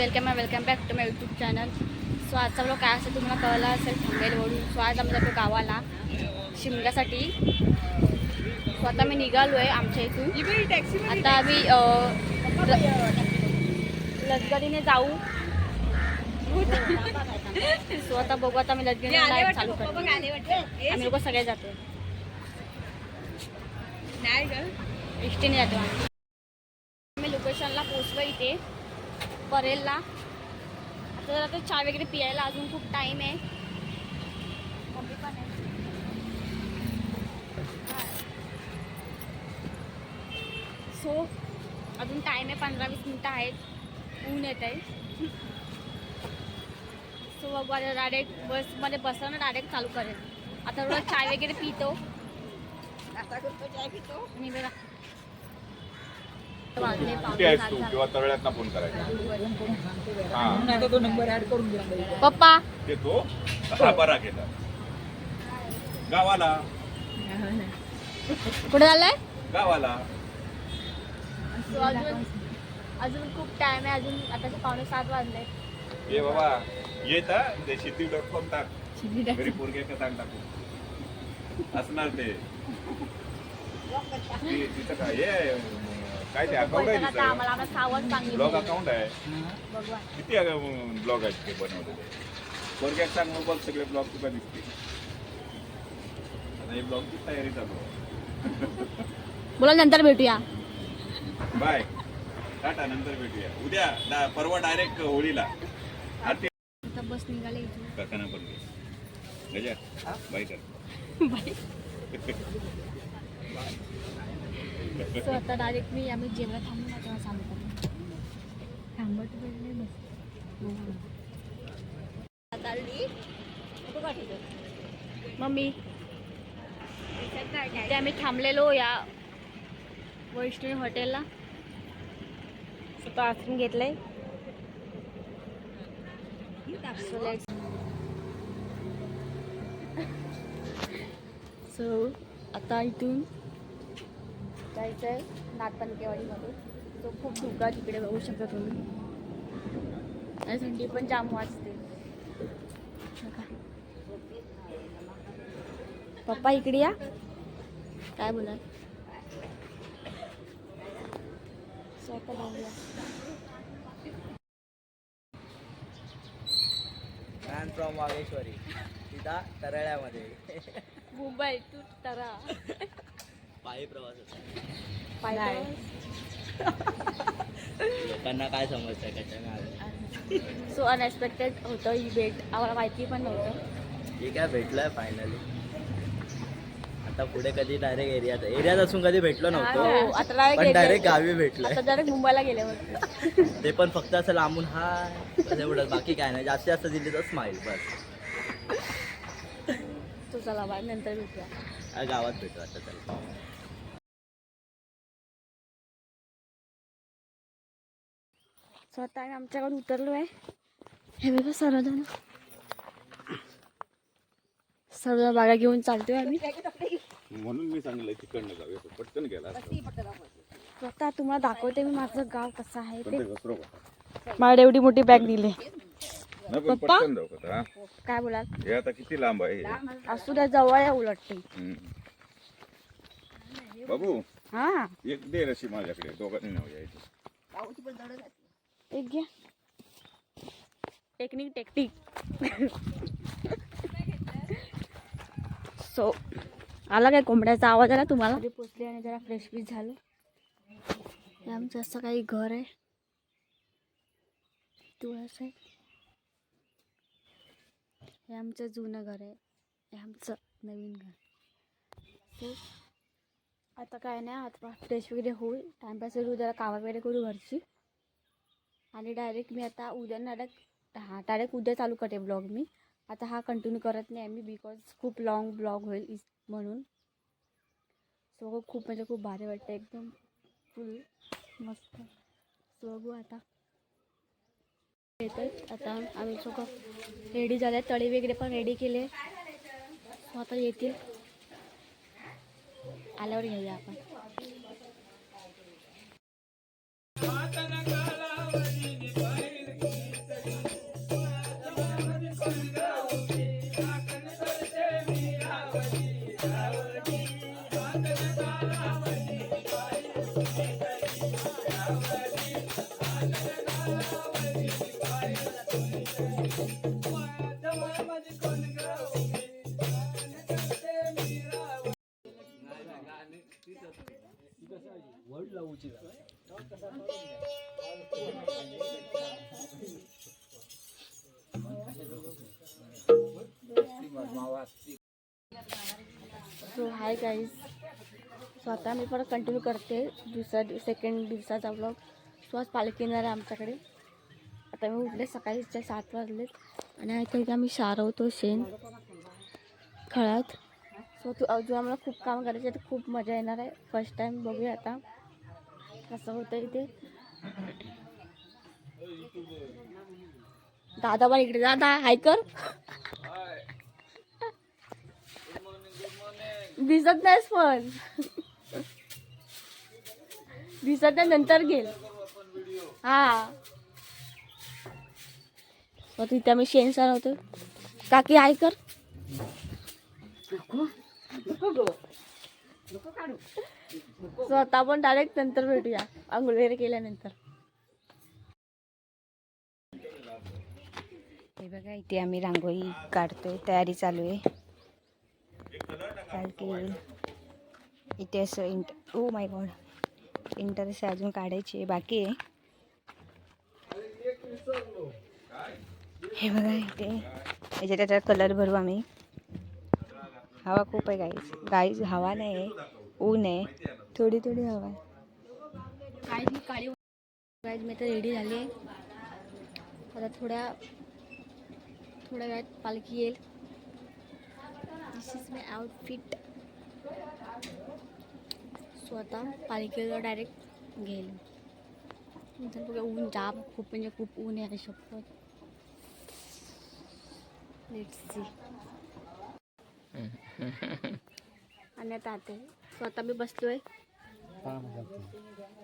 Welcome back to my YouTube channel. So आजचा vlog काय असेल तुम्हाला कळलं असेल थंबनेलवरून. सो आज आम्ही जातो गावाला शिमग्यासाठी. सो आता मी निघालो आहे आमच्या इथून. आता आम्ही लष्करीने जाऊ. सो आता बघू, आता मी लष्करीने लाईव्ह चालू करतो. आम्ही लोक सगळे जातो, एसटीने जातो आम्ही. आम्ही लोकेशनला पोचलो इथे परेलला. आता जरा तो चहा वगैरे पियायला अजून खूप टाईम आहे. मम्मी पण आहे. सो अजून टाईम आहे, 15-20 मिनटं आहेत. ऊन येत आहे. सो बघू आता डायरेक्ट बसमध्ये बसलं ना डायरेक्ट चालू करेल. आता थोडं चाय वगैरे पितो. चाय पितो आणि बघा किंवा तळ्यात फोन करायचा. पप्पा देतो हा बरा केला गावाला. कुठे चाललंय? गावाला. अजून खूप टाइम आहे. अजून आता 6:45 वाजले. ये बाबा येत ते शेती.com टाक. घरी पोरगे का सांग टाकू असणार ते तिथं काय ते अकाउंट आहे तिथं. आम्हाला सावध सांगितलं ब्लॉग अकाउंट आहे. भगवान किती ब्लॉग आहेत ते बनवलेले. पोरग्यात सांग मग बघ सगळे ब्लॉग तुला दिसते. आता हे ब्लॉगची तयारी चालू आहे. बोला नंतर भेटूया. बाय टाटा. नंतर भेटूया उद्या. परवा डायरेक्ट होळीला. आता बस निघाले इथून. काकांना पण गजा बाय कर. सो आता डायरेक्ट आम्ही जेवण थांबून आता चालू करतो. थांबत वेळ बस मम्मी. ते आम्ही थांबलेलो या वैष्णवी हॉटेलला. स्वतः आसरून घेतलंय. सो आता इथून जायचं आहे नागपंकेवाडीमध्ये. तो खूप धुका तिकडे बघू शकता तुम्ही. आणि थंडी पण जाम वाजते. पप्पा इकडे या. काय बोला? स्वतः बघूया. फ्रॉम वागेश्वरी तिथं तरळ्यामध्ये मुंबई तू तरा पायी प्रवास होता. पाय लोकांना काय समजतंय कशा. सो अनएक्सपेक्टेड होतं ही भेट. आम्हाला माहिती पण नव्हतं. ठीक आहे भेटलोय फायनली. आता पुढे कधी डायरेक्ट एरियात असून कधी भेटलो नव्हतो. आता पण डायरेक्ट गावी भेटलोय. आता डायरेक्ट मुंबईला गेले होते. ते पण फक्त असं लांबून हाय एवढं. बाकी काय नाही. जास्त दिली तर स्माईल बस. तो चला बाय नंतर भेटूया. गावात भेटू आता. चला स्वतः आमच्याकडे उतरलो आहे. हे बघा सर्वजण बागा घेऊन चालतोय आम्ही. म्हणून मी सांगितलं तिकडनं जाऊया. पटकन गेला. स्वतः तुम्हाला दाखवते मी माझं गाव कसं आहे ते. मला एवढी मोठी बॅग दिली. पप्पा काय बोलाल? हे आता किती लांब आहे. असू द्या, जवळ आहे उलटते. बाबू हा एक दे रशी माझ्याकडे. दोघांनी नाव यायची. एक घ्या. टेक्निक सो आला काय कोंबड्याचा आवाज आला तुम्हाला? पोचले आणि जरा फ्रेश बीच झालं. हे आमचं असं काही घर आहे. तुळस आहे. हे आमचं जुनं घर आहे. हे आमचं नवीन घर. सो आता काय नाही. आता फ्रेश वगैरे होईल. टाइमपास करू, जरा कामा वगैरे करू घरची. आणि डायरेक्ट मी आता उद्या डायरेक्ट उद्या चालू करते ब्लॉग मी. आता हा कंटिन्यू करत नाही मी बिकॉज खूप लॉंग ब्लॉग होईल म्हणून. सो खूप म्हणजे खूप भारी वाटतं. एकदम फुल मस्त. सो बघू आता येतात. आता आम्ही सगळं रेडी झाले. तळी वगैरे पण रेडी केले. सो आता येतील. आल्यावर घेऊया आपण. So hi guys. सो आता मी परत कंटिन्यू करते सेकंड दिवसाचा ब्लॉग. सो आज पालखी येणार आहे आमच्याकडे. आता मी उठले सकाळी 7 वाजलेत आणि आता इथे आम्ही सारवतो शेण खळात. सो अजून आम्हाला खूप काम करायचे आहे. खूप मजा येणार आहे. फर्स्ट टाइम बघूया आता कसं होतं इथे. दादा पण इकडे. दादा हाय कर. दिसत नाहीस पण. दिसत नाही नंतर घेईल. हा तिथे आम्ही शेण सारवतो. काकी हाय कर. स्वतः पण डायरेक्ट नंतर भेटूया आंघोळ वगैरे केल्यानंतर. हे बघा इथे आम्ही रांगोळी काढतोय. तयारी चालू आहे. इथे असं ओ माय गॉड इंटरेस्ट अजून काढायची बाकी आहे. हे बघा इथे याच्यात त्याच्यात कलर भरू आम्ही. हवा खूप आहे गाईज हवा नाही आहे. ऊन आहे. थोडी थोडी हवा आहे. गाईज मी तर रेडी झाली आहे. आता थोड्या वेळात पालखी येईल. दिस इज माय आउटफिट. सो आता पालखीला डायरेक्ट घेईल. नंतर बघा ऊन जाम खूप म्हणजे खूप ऊन आहे. शपथ. Let's see. आणि आता स्वतः मी बसलोय.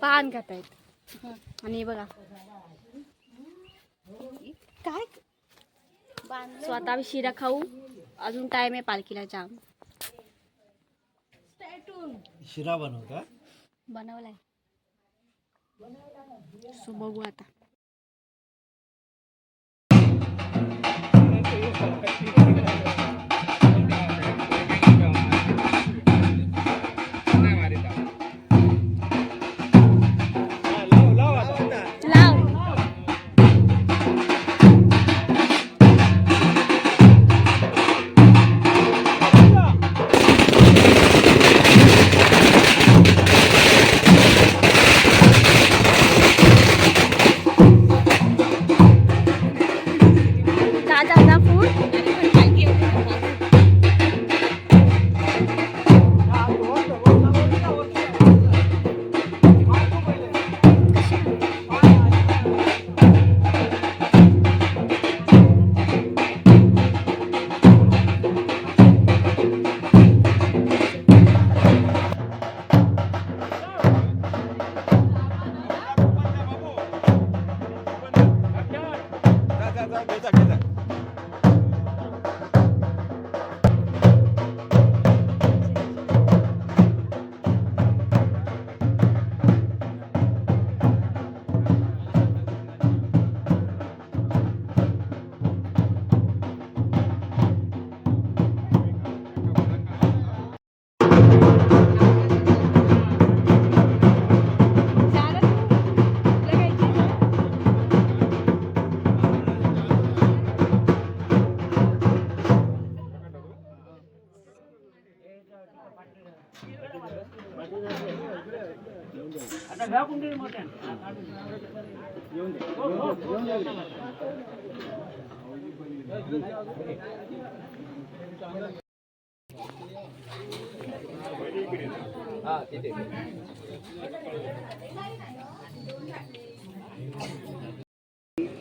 पान खात आहेत. आणि बघा काय स्वतः शिरा खाऊ. अजून टाइम आहे पालखीला जाम. शिरा बनवता बनवलाय. सो बघू आता.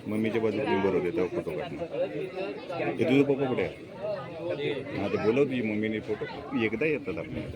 मम्मीच्या बाजूला उभं होते तेव्हा फोटो काढणार. ते तुझं पप्पा कुठे आहे? हा ते बोलव तुझी मम्मीने फोटो एकदा येतात आपल्याला.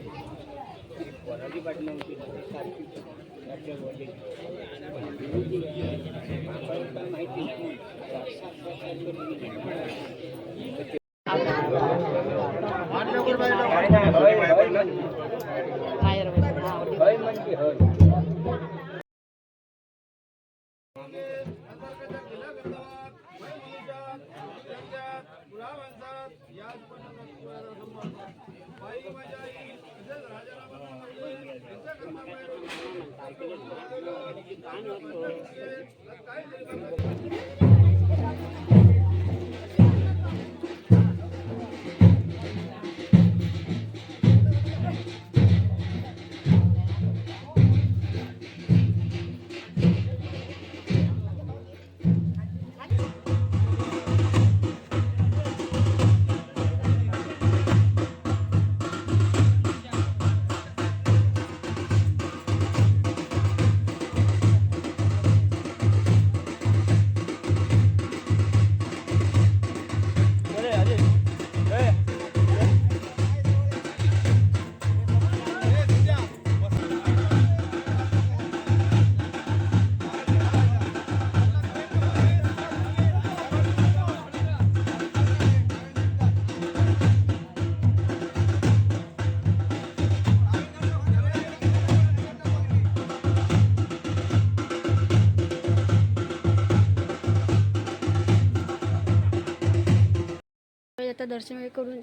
आता दर्शन वगैरे करून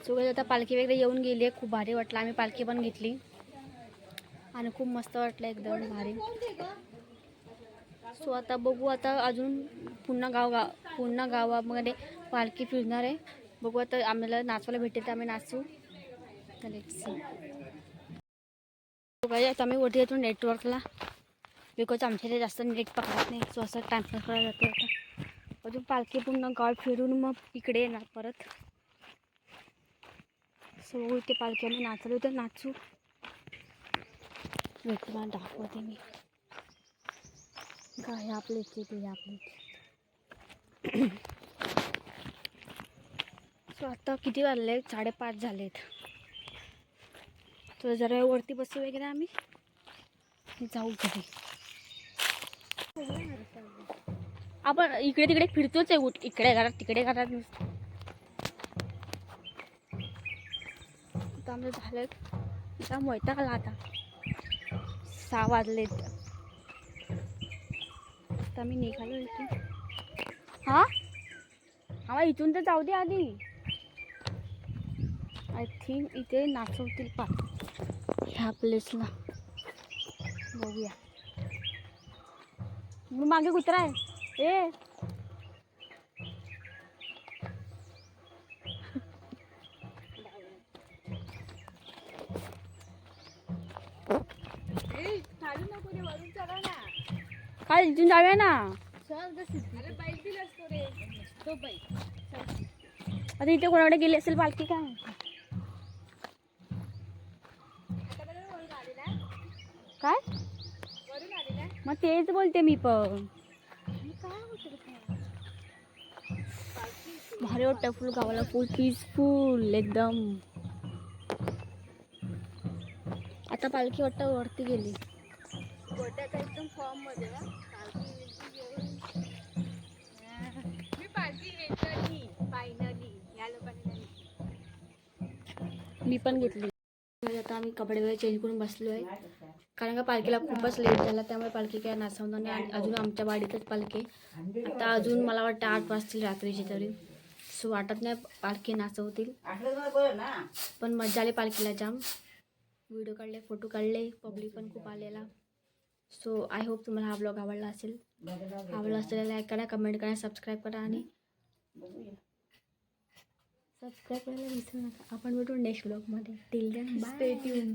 सो आता पालखी वगैरे येऊन गेली आहे. खूप भारी वाटलं. आम्ही पालखी पण घेतली आणि खूप मस्त वाटलं, एकदम भारी. सो आता बघू, आता अजून पुन्हा गावामध्ये पालखी फिरणार आहे. बघू आता आम्हाला नाचवायला भेटेल तर आम्ही नाचू. आता आम्ही वरती येतो नेटवर्कला, बिकॉज आमच्या इथे जास्त नेट पकडत नाही. सो असं टाइमपास करायला जातो. आता अजून पालखी पुन्हा गाव फिरून मग इकडे येणार परत. सो इथे पालखी आम्ही नाचलो तर नाचू. तुम्हाला दाखवते मी. काय आपले ते आपले. सो आता किती वाजले? 5:30 झालेत. तर जरा वरती बसू वगैरे आम्ही जाऊ घरी. आपण इकडे तिकडे फिरतोच आहे. इकडे घरात तिकडे घरात नुसतं. आता आमचं झालं आता वैताग आला. आता 6 वाजलेत. आता मी निघालो इथून. आम्हाला इथून तर जाऊ दे आधी. आय थिंक इथे नाचवतील ह्या प्लेसला. बघूया. मग मागे कुत्रा आहे. ए काय इथून जाऊया ना. आता इथे कोणाकडे गेली असेल पालखी काय. काय मग तेच बोलते मी पण. भारी वाटतं फुल गावाला. फुल पीसफुल एकदम. आता पालखी वाटतं वरती गेली. एकदम फॉर्म मध्ये. मी पण घेतली. आता आम्ही कपडे वगैरे चेंज करून बसलो आहे, कारण का पालखीला खूपच लेट झाला. त्यामुळे पालखी काय नाचवणार नाही. आणि अजून आमच्या वाडीतच पालखी. आता अजून मला वाटतं 8 वाजतील रात्रीची तरी. सो वाटत नाही पालखी नाचवतील, पण मजा आली पालखीला जाम. व्हिडिओ काढले, फोटो काढले, पब्लिक पण खूप आलेला. सो आय होप तुम्हाला हा ब्लॉग आवडला असेल. आवडला असेल लाईक करा, कमेंट करा, सबस्क्राईब करा आणि सबस्क्राईब करायला विसरू नका. आपण भेटू नेक्स्ट ब्लॉगमध्ये. Till then bye. Stay tune.